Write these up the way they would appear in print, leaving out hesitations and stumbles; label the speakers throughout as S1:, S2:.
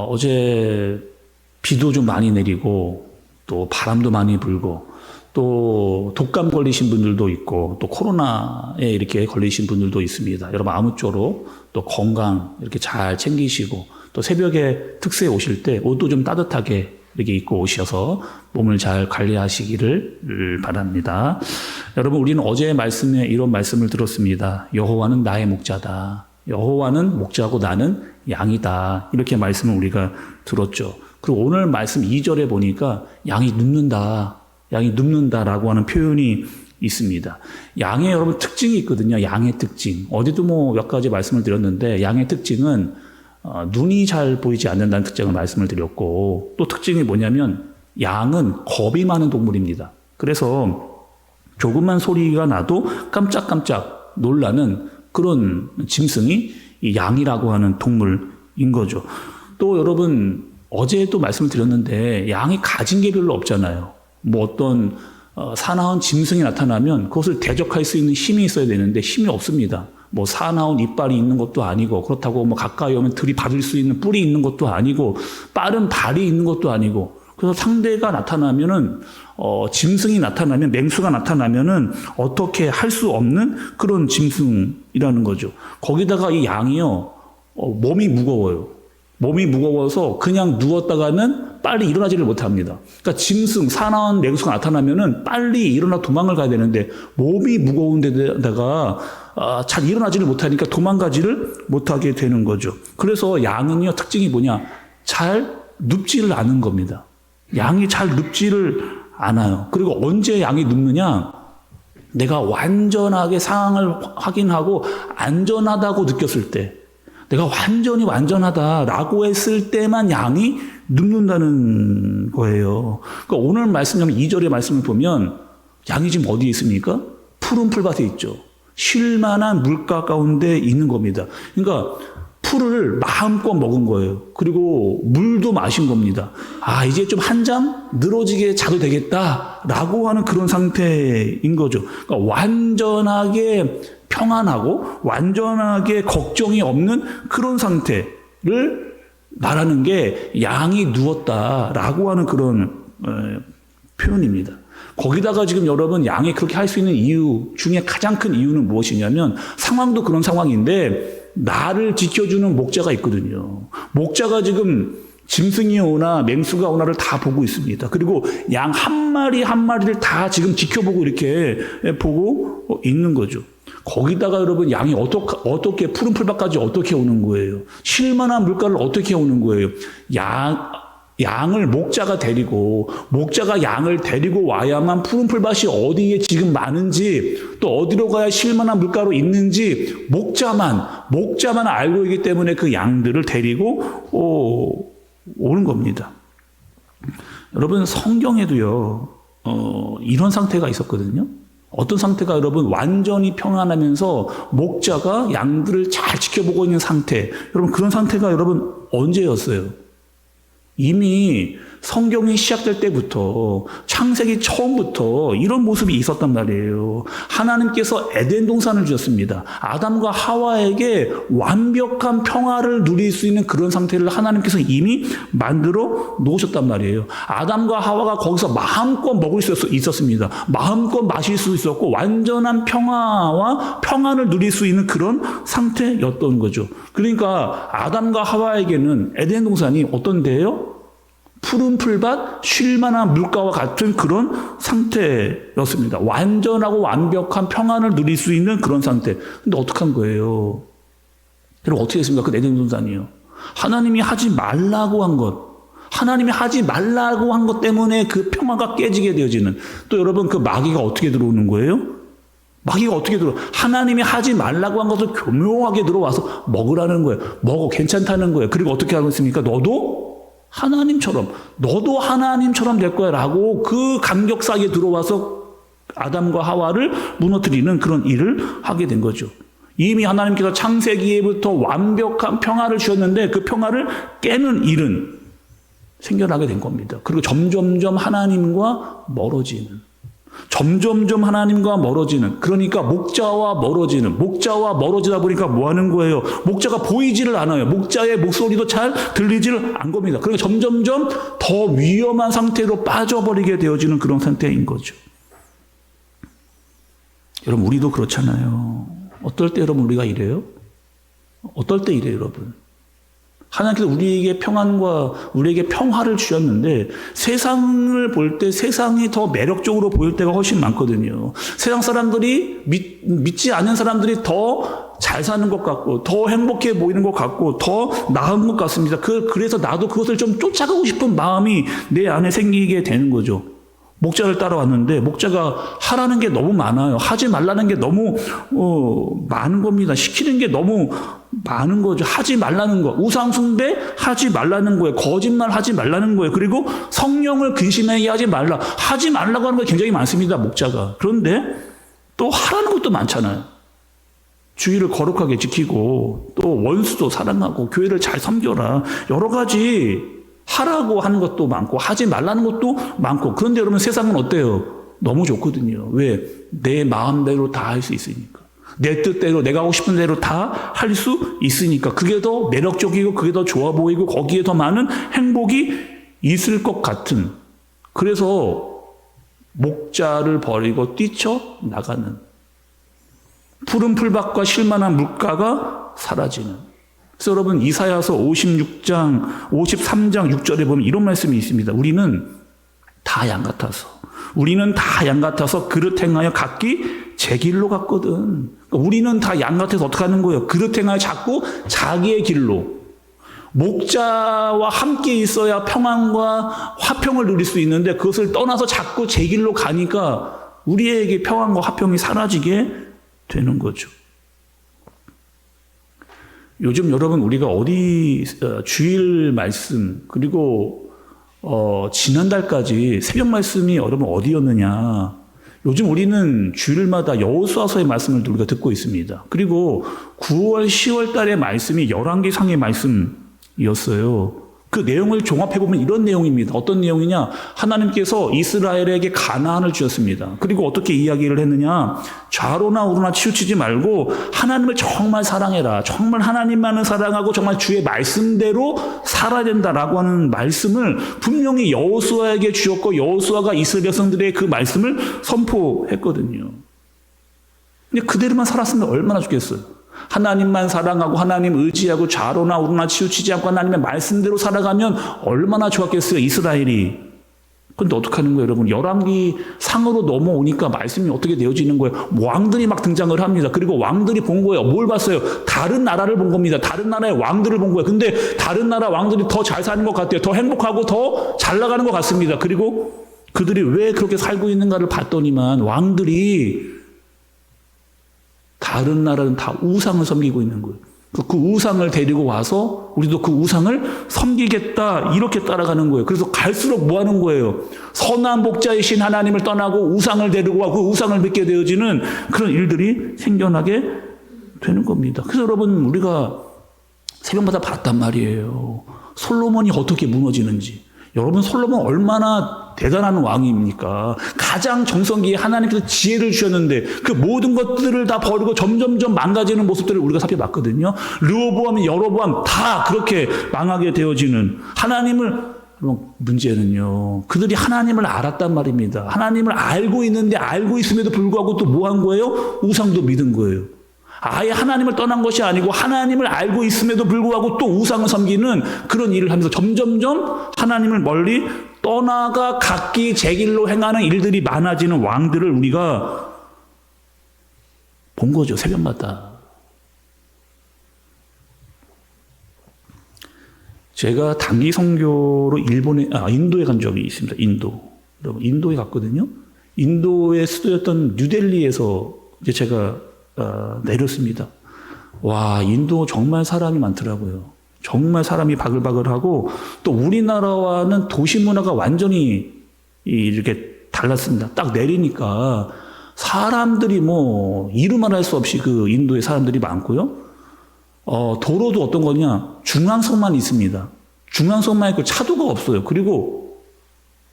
S1: 어제 비도 좀 많이 내리고 또 바람도 많이 불고 또 독감 걸리신 분들도 있고 또 코로나에 이렇게 걸리신 분들도 있습니다. 여러분 아무쪼록 또 건강 이렇게 잘 챙기시고 또 새벽에 특수에 오실 때 옷도 좀 따뜻하게 이렇게 입고 오셔서 몸을 잘 관리하시기를 바랍니다. 여러분 우리는 어제 말씀에 이런 말씀을 들었습니다. 여호와는 나의 목자다. 여호와는 목자고 나는 양이다. 이렇게 말씀을 우리가 들었죠. 그리고 오늘 말씀 2절에 보니까 양이 눕는다. 양이 눕는다라고 하는 표현이 있습니다. 양의 여러분 특징이 있거든요. 양의 특징. 어제도 몇 가지 말씀을 드렸는데 양의 특징은 눈이 잘 보이지 않는다는 특징을 말씀을 드렸고 또 특징이 뭐냐면 양은 겁이 많은 동물입니다. 그래서 조금만 소리가 나도 깜짝깜짝 놀라는 그런 짐승이 이 양이라고 하는 동물인 거죠. 또 여러분 어제도 말씀을 드렸는데 양이 가진 게 별로 없잖아요. 어떤 사나운 짐승이 나타나면 그것을 대적할 수 있는 힘이 있어야 되는데 힘이 없습니다. 사나운 이빨이 있는 것도 아니고 그렇다고 가까이 오면 들이받을 수 있는 뿔이 있는 것도 아니고 빠른 발이 있는 것도 아니고 그래서 상대가 나타나면은 짐승이 나타나면 맹수가 나타나면은 어떻게 할 수 없는 그런 짐승이라는 거죠. 거기다가 이 양이요 몸이 무거워요. 몸이 무거워서 그냥 누웠다가는 빨리 일어나지를 못합니다. 그러니까 짐승, 사나운 맹수가 나타나면은 빨리 일어나 도망을 가야 되는데 몸이 무거운 데다가 잘 일어나지를 못하니까 도망가지를 못하게 되는 거죠. 그래서 양은요 특징이 뭐냐? 잘 눕지를 않은 겁니다. 양이 잘 눕지를 않아요. 그리고 언제 양이 눕느냐? 내가 완전하게 상황을 확인하고 안전하다고 느꼈을 때 내가 완전히 완전하다라고 했을 때만 양이 눕는다는 거예요. 그러니까 오늘 말씀 2절의 말씀을 보면 양이 지금 어디에 있습니까? 푸른 풀밭에 있죠. 쉴 만한 물가 가운데 있는 겁니다. 그러니까 풀을 마음껏 먹은 거예요. 그리고 물도 마신 겁니다. 이제 좀 한 잠 늘어지게 자도 되겠다라고 하는 그런 상태인 거죠. 그러니까 완전하게 평안하고 완전하게 걱정이 없는 그런 상태를 말하는 게 양이 누웠다라고 하는 그런 표현입니다. 거기다가 지금 여러분 양이 그렇게 할 수 있는 이유 중에 가장 큰 이유는 무엇이냐면 상황도 그런 상황인데 나를 지켜주는 목자가 있거든요. 목자가 지금 짐승이 오나 맹수가 오나를 다 보고 있습니다. 그리고 양 한 마리 한 마리를 다 지금 지켜보고 이렇게 보고 있는 거죠. 거기다가 여러분 양이 어떻게 푸른 풀밭까지 어떻게 오는 거예요? 쉴만한 물가를 어떻게 오는 거예요? 양을 목자가 양을 데리고 와야만 푸른 풀밭이 어디에 지금 많은지 또 어디로 가야 쉴만한 물가로 있는지 목자만 알고 있기 때문에 그 양들을 데리고 오는 겁니다. 여러분 성경에도요 이런 상태가 있었거든요. 어떤 상태가 여러분 완전히 평안하면서 목자가 양들을 잘 지켜보고 있는 상태. 여러분 그런 상태가 여러분 언제였어요? 이미 성경이 시작될 때부터 창세기 처음부터 이런 모습이 있었단 말이에요. 하나님께서 에덴 동산을 주셨습니다. 아담과 하와에게 완벽한 평화를 누릴 수 있는 그런 상태를 하나님께서 이미 만들어 놓으셨단 말이에요. 아담과 하와가 거기서 마음껏 먹을 수 있었습니다. 마음껏 마실 수 있었고 완전한 평화와 평안을 누릴 수 있는 그런 상태였던 거죠. 그러니까 아담과 하와에게는 에덴 동산이 어떤 데예요? 푸른 풀밭, 쉴만한 물가와 같은 그런 상태였습니다. 완전하고 완벽한 평안을 누릴 수 있는 그런 상태. 근데 어떡한 거예요? 여러분 어떻게 했습니까? 그 에덴 동산이요. 하나님이 하지 말라고 한 것. 하나님이 하지 말라고 한 것 때문에 그 평화가 깨지게 되어지는. 또 여러분 그 마귀가 어떻게 들어오는 거예요? 마귀가 어떻게 하나님이 하지 말라고 한 것을 교묘하게 들어와서 먹으라는 거예요. 먹어, 괜찮다는 거예요. 그리고 어떻게 하고 있습니까? 너도 하나님처럼 될 거야 라고 그 간격 사이에 들어와서 아담과 하와를 무너뜨리는 그런 일을 하게 된 거죠. 이미 하나님께서 창세기에부터 완벽한 평화를 주셨는데 그 평화를 깨는 일은 생겨나게 된 겁니다. 그리고 점점점 하나님과 멀어지는. 점점점 하나님과 멀어지는, 그러니까 목자와 멀어지다 보니까 뭐 하는 거예요? 목자가 보이지를 않아요. 목자의 목소리도 잘 들리지를 않은 겁니다. 그러니까 점점점 더 위험한 상태로 빠져버리게 되어지는 그런 상태인 거죠. 여러분, 우리도 그렇잖아요. 어떨 때 여러분 우리가 이래요? 어떨 때 이래요, 여러분? 하나님께서 우리에게 평안과 우리에게 평화를 주셨는데 세상을 볼 때 세상이 더 매력적으로 보일 때가 훨씬 많거든요. 세상 사람들이 믿지 않는 사람들이 더 잘 사는 것 같고 더 행복해 보이는 것 같고 더 나은 것 같습니다. 그래서 나도 그것을 좀 쫓아가고 싶은 마음이 내 안에 생기게 되는 거죠. 목자를 따라왔는데 목자가 하라는 게 너무 많아요. 하지 말라는 게 너무 많은 겁니다. 시키는 게 너무 많은 거죠. 하지 말라는 거. 우상 숭배 하지 말라는 거예요. 거짓말 하지 말라는 거예요. 그리고 성령을 근심하게 하지 말라. 하지 말라고 하는 거 굉장히 많습니다. 목자가. 그런데 또 하라는 것도 많잖아요. 주의를 거룩하게 지키고 또 원수도 사랑하고 교회를 잘 섬겨라. 여러 가지 하라고 하는 것도 많고 하지 말라는 것도 많고. 그런데 여러분 세상은 어때요? 너무 좋거든요. 왜? 내 마음대로 다 할 수 있으니까. 내 뜻대로 내가 하고 싶은 대로 다 할 수 있으니까. 그게 더 매력적이고 그게 더 좋아 보이고 거기에 더 많은 행복이 있을 것 같은. 그래서 목자를 버리고 뛰쳐나가는, 푸른 풀밭과 실만한 물가가 사라지는. 그래서 여러분 이사야서 53장 6절에 보면 이런 말씀이 있습니다. 우리는 다 양 같아서 그릇 행하여 각기 제 길로 갔거든. 그러니까 우리는 다 양 같아서 어떻게 하는 거예요? 그릇 행하여 자꾸 자기의 길로. 목자와 함께 있어야 평안과 화평을 누릴 수 있는데 그것을 떠나서 자꾸 제 길로 가니까 우리에게 평안과 화평이 사라지게 되는 거죠. 요즘 여러분 우리가 어디 주일 말씀 그리고 지난달까지 새벽 말씀이 여러분 어디였느냐. 요즘 우리는 주일마다 여호수아서의 말씀을 우리가 듣고 있습니다. 그리고 9월 10월 달의 말씀이 열왕기상의 말씀이었어요. 그 내용을 종합해보면 이런 내용입니다. 어떤 내용이냐. 하나님께서 이스라엘에게 가나안을 주셨습니다. 그리고 어떻게 이야기를 했느냐. 좌로나 우로나 치우치지 말고 하나님을 정말 사랑해라. 정말 하나님만을 사랑하고 정말 주의 말씀대로 살아야 된다라고 하는 말씀을 분명히 여호수아에게 주었고 여호수아가 이스라엘 백성들의 그 말씀을 선포했거든요. 근데 그대로만 살았으면 얼마나 좋겠어요. 하나님만 사랑하고 하나님 의지하고 좌로나 우로나 치우치지 않고 하나님의 말씀대로 살아가면 얼마나 좋았겠어요, 이스라엘이. 그런데 어떻게 하는 거예요, 여러분? 열왕기 상으로 넘어오니까 말씀이 어떻게 되어지는 거예요? 왕들이 막 등장을 합니다. 그리고 왕들이 본 거예요. 뭘 봤어요? 다른 나라를 본 겁니다. 다른 나라의 왕들을 본 거예요. 근데 다른 나라 왕들이 더 잘 사는 것 같아요. 더 행복하고 더 잘 나가는 것 같습니다. 그리고 그들이 왜 그렇게 살고 있는가를 봤더니만 왕들이 다른 나라는 다 우상을 섬기고 있는 거예요. 그 우상을 데리고 와서 우리도 그 우상을 섬기겠다 이렇게 따라가는 거예요. 그래서 갈수록 뭐 하는 거예요? 선한 목자이신 하나님을 떠나고 우상을 데리고 와 그 우상을 믿게 되어지는 그런 일들이 생겨나게 되는 겁니다. 그래서 여러분 우리가 새벽마다 봤단 말이에요. 솔로몬이 어떻게 무너지는지. 여러분 솔로몬 얼마나 대단한 왕입니까? 가장 정성기에 하나님께서 지혜를 주셨는데 그 모든 것들을 다 버리고 점점점 망가지는 모습들을 우리가 살펴봤거든요. 르호보암, 여로보암 다 그렇게 망하게 되어지는 하나님을. 문제는요. 그들이 하나님을 알았단 말입니다. 하나님을 알고 있는데 알고 있음에도 불구하고 또 뭐 한 거예요? 우상도 믿은 거예요. 아예 하나님을 떠난 것이 아니고 하나님을 알고 있음에도 불구하고 또 우상을 섬기는 그런 일을 하면서 점점점 하나님을 멀리 떠나가 각기 제 길로 행하는 일들이 많아지는 왕들을 우리가 본 거죠. 새벽마다. 제가 단기 선교로 인도에 간 적이 있습니다. 여러분 인도에 갔거든요. 인도의 수도였던 뉴델리에서 이제 제가 내렸습니다. 와, 인도 정말 사람이 많더라고요. 정말 사람이 바글바글하고 또 우리나라와는 도시 문화가 완전히 이렇게 달랐습니다. 딱 내리니까 사람들이 뭐 이루말 할 수 없이 그 인도에 사람들이 많고요. 도로도 어떤 거냐? 중앙선만 있습니다. 중앙선만 있고 차도가 없어요. 그리고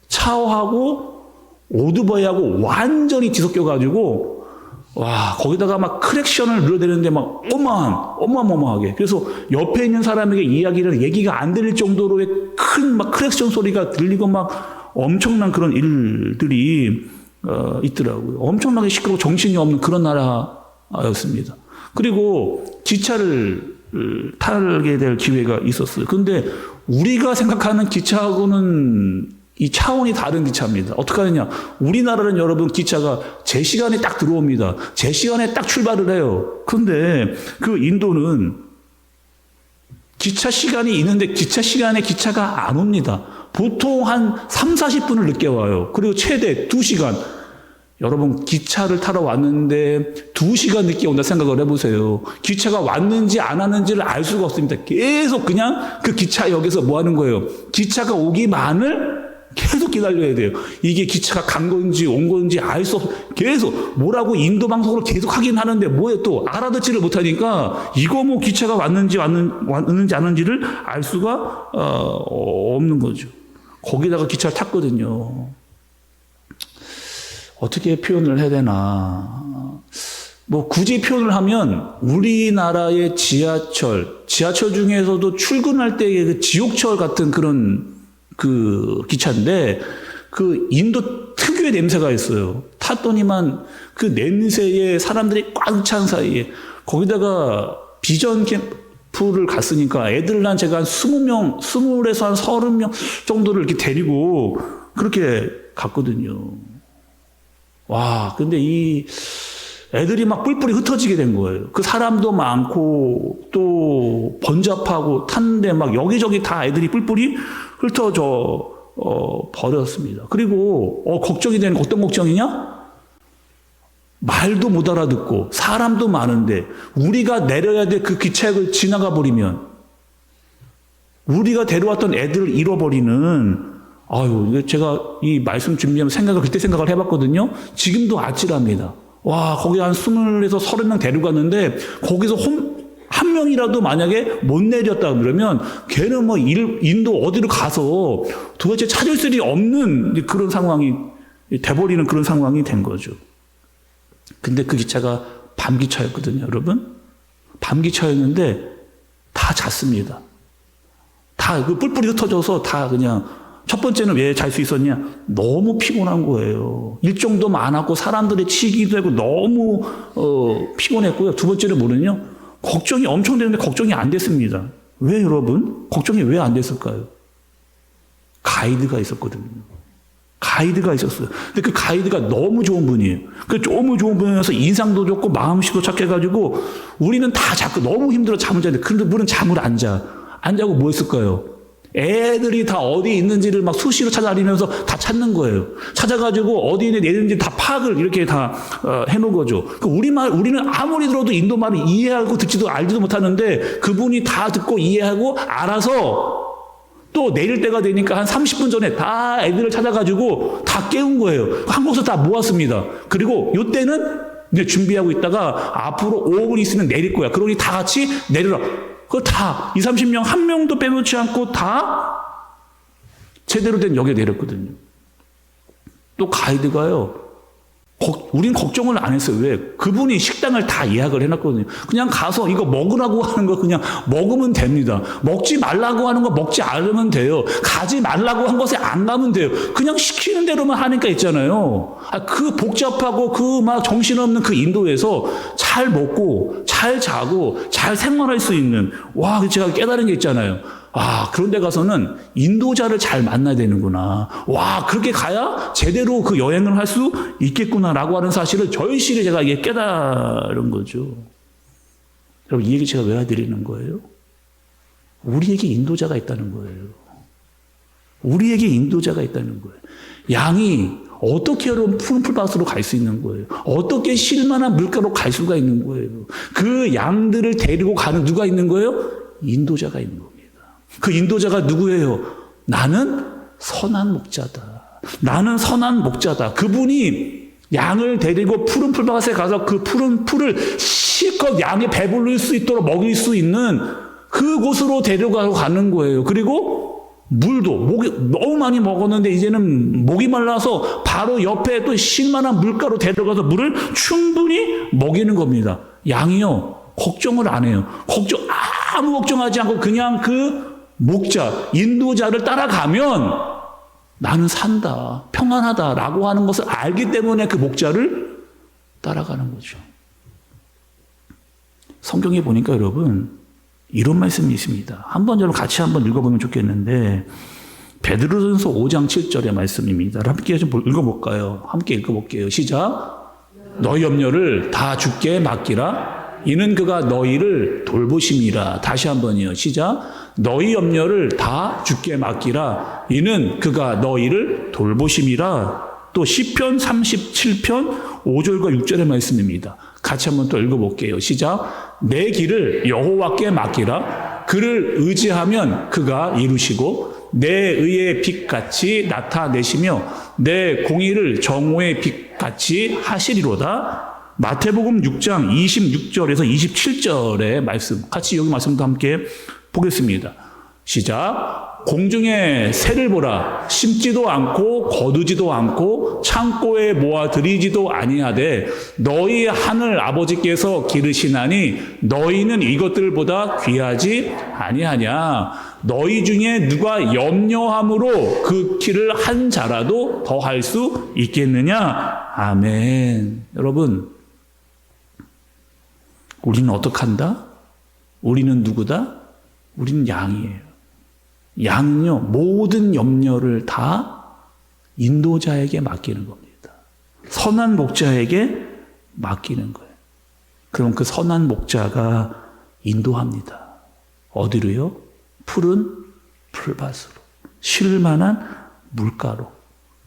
S1: 차하고 오토바이하고 완전히 뒤섞여가지고 와 거기다가 막 크랙션을 눌러대는데 막 어마어마하게 그래서 옆에 있는 사람에게 얘기가 안 들릴 정도로의 큰 막 크랙션 소리가 들리고 막 엄청난 그런 일들이 있더라고요. 엄청나게 시끄럽고 정신이 없는 그런 나라였습니다. 그리고 기차를 타게 될 기회가 있었어요. 근데 우리가 생각하는 기차하고는 이 차원이 다른 기차입니다. 어떻게 하느냐? 우리나라는 여러분 기차가 제 시간에 딱 들어옵니다. 제 시간에 딱 출발을 해요. 근데 그 인도는 기차 시간이 있는데 기차 시간에 기차가 안 옵니다. 보통 한 3, 40분을 늦게 와요. 그리고 최대 2시간. 여러분 기차를 타러 왔는데 2시간 늦게 온다 생각을 해보세요. 기차가 왔는지 안 왔는지를 알 수가 없습니다. 계속 그냥 그 기차역에서 뭐 하는 거예요? 기차가 오기만을 계속 기다려야 돼요. 이게 기차가 간 건지 온 건지 알 수 없어. 계속 뭐라고 인도 방송으로 계속 하긴 하는데 뭐에 또 알아듣지를 못하니까 이거 뭐 기차가 왔는지 안 왔는지를 알 수가 없는 거죠. 거기다가 기차를 탔거든요. 어떻게 표현을 해야 되나. 뭐 굳이 표현을 하면 우리나라의 지하철 중에서도 출근할 때의 그 지옥철 같은 그런 그 기차인데 그 인도 특유의 냄새가 있어요. 탔더니만 그 냄새에 사람들이 꽉 찬 사이에 거기다가 비전 캠프를 갔으니까 애들 한 제가 한 20에서 한 30명 정도를 이렇게 데리고 그렇게 갔거든요. 와, 근데 이 애들이 막 뿔뿔이 흩어지게 된 거예요. 그 사람도 많고 또 번잡하고 탔는데 막 여기저기 다 애들이 뿔뿔이 흩어져 버렸습니다. 그리고 걱정이 되는 어떤 걱정이냐? 말도 못 알아듣고 사람도 많은데 우리가 내려야 될 그 기차역을 지나가 버리면 우리가 데려왔던 애들을 잃어버리는 이거 제가 이 말씀 준비하면 그때 생각을 해봤거든요. 지금도 아찔합니다. 와, 거기 한 20에서 30명 데려갔는데 거기서 한 명이라도 만약에 못 내렸다 그러면 걔는 뭐 인도 어디로 가서 도대체 찾을 수 없는 그런 상황이 돼버리는 그런 상황이 된 거죠. 근데 그 기차가 밤기차였거든요, 여러분. 밤기차였는데 다 잤습니다. 다 그 뿔뿔이 흩어져서 다 그냥 첫 번째는 왜 잘 수 있었냐? 너무 피곤한 거예요. 일정도 많았고 사람들이 치기도 하고 너무 피곤했고요. 두 번째는 뭐냐요? 걱정이 엄청 되는데 걱정이 안 됐습니다. 왜 여러분? 걱정이 왜 안 됐을까요? 가이드가 있었거든요. 가이드가 있었어요. 근데 그 가이드가 너무 좋은 분이에요. 그 너무 좋은 분이어서 인상도 좋고 마음씨도 착해가지고 우리는 다 자꾸 너무 힘들어 잠을 자는데 그런데 물은 잠을 안 자. 안 자고 뭐 했을까요? 애들이 다 어디 있는지를 막 수시로 찾아다니면서 다 찾는 거예요. 찾아가지고 어디 있는지 다 파악을 이렇게 다 해놓은 거죠. 우리는 아무리 들어도 인도 말을 이해하고 듣지도 알지도 못하는데 그분이 다 듣고 이해하고 알아서 또 내릴 때가 되니까 한 30분 전에 다 애들을 찾아가지고 다 깨운 거예요. 한국에서 다 모았습니다. 그리고 이때는 이제 준비하고 있다가 앞으로 5분 있으면 내릴 거야. 그러니 다 같이 내려라. 그거 다 20, 30명 한 명도 빼놓지 않고 다 제대로 된 역에 내렸거든요. 또 가이드가요. 우린 걱정을 안 했어요. 왜? 그분이 식당을 다 예약을 해놨거든요. 그냥 가서 이거 먹으라고 하는 거 그냥 먹으면 됩니다. 먹지 말라고 하는 거 먹지 않으면 돼요. 가지 말라고 한 곳에 안 가면 돼요. 그냥 시키는 대로만 하니까 있잖아요. 그 복잡하고 그 막 정신없는 그 인도에서 잘 먹고 잘 자고 잘 생활할 수 있는 제가 깨달은 게 있잖아요. 그런 데 가서는 인도자를 잘 만나야 되는구나. 그렇게 가야 제대로 그 여행을 할 수 있겠구나라고 하는 사실을 절실히 제가 이게 깨달은 거죠. 여러분, 이 얘기 제가 왜 해드리는 거예요? 우리에게 인도자가 있다는 거예요. 우리에게 인도자가 있다는 거예요. 양이 어떻게 여러분 푸른 풀밭으로 갈 수 있는 거예요? 어떻게 쉴만한 물가로 갈 수가 있는 거예요? 그 양들을 데리고 가는 누가 있는 거예요? 인도자가 있는 겁니다. 그 인도자가 누구예요? 나는 선한 목자다. 나는 선한 목자다. 그분이 양을 데리고 푸른 풀밭에 가서 그 푸른 풀을 실컷 양이 배부를 수 있도록 먹일 수 있는 그곳으로 데려가고 가는 거예요. 그리고 물도 목이 너무 많이 먹었는데 이제는 목이 말라서 바로 옆에 또 실만한 물가로 데려가서 물을 충분히 먹이는 겁니다. 양이요, 걱정을 안 해요. 아무 걱정하지 않고 그냥 그 목자, 인도자를 따라가면 나는 산다, 평안하다라고 하는 것을 알기 때문에 그 목자를 따라가는 거죠. 성경에 보니까 여러분 이런 말씀이 있습니다. 여러분 같이 한번 읽어보면 좋겠는데 베드로전서 5장 7절의 말씀입니다. 함께 좀 읽어볼까요? 함께 읽어볼게요. 시작. 너희 염려를 다 주께 맡기라. 이는 그가 너희를 돌보심이라. 다시 한번이요. 시작. 너희 염려를 다 주께 맡기라. 이는 그가 너희를 돌보심이라. 또 시편 37편 5절과 6절의 말씀입니다. 같이 한번 또 읽어볼게요. 시작. 내 길을 여호와께 맡기라. 그를 의지하면 그가 이루시고 내 의의 빛같이 나타내시며 내 공의를 정오의 빛같이 하시리로다. 마태복음 6장 26절에서 27절의 말씀, 같이 여기 말씀도 함께 보겠습니다. 시작. 공중의 새를 보라. 심지도 않고 거두지도 않고 창고에 모아 들이지도 아니하되 너희 하늘 아버지께서 기르시나니 너희는 이것들보다 귀하지 아니하냐. 너희 중에 누가 염려함으로 그 키를 한 자라도 더 할 수 있겠느냐. 아멘. 여러분, 우리는 어떡한다? 우리는 누구다? 우리는 양이에요. 양은요, 모든 염려를 다 인도자에게 맡기는 겁니다. 선한 목자에게 맡기는 거예요. 그럼 그 선한 목자가 인도합니다. 어디로요? 푸른 풀밭으로, 쉴만한 물가로.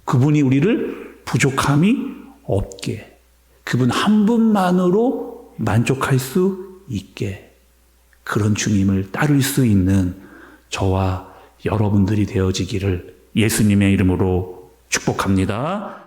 S1: 그분이 우리를 부족함이 없게, 그분 한 분만으로 만족할 수 있게, 그런 주님을 따를 수 있는 저와 여러분들이 되어지기를 예수님의 이름으로 축복합니다.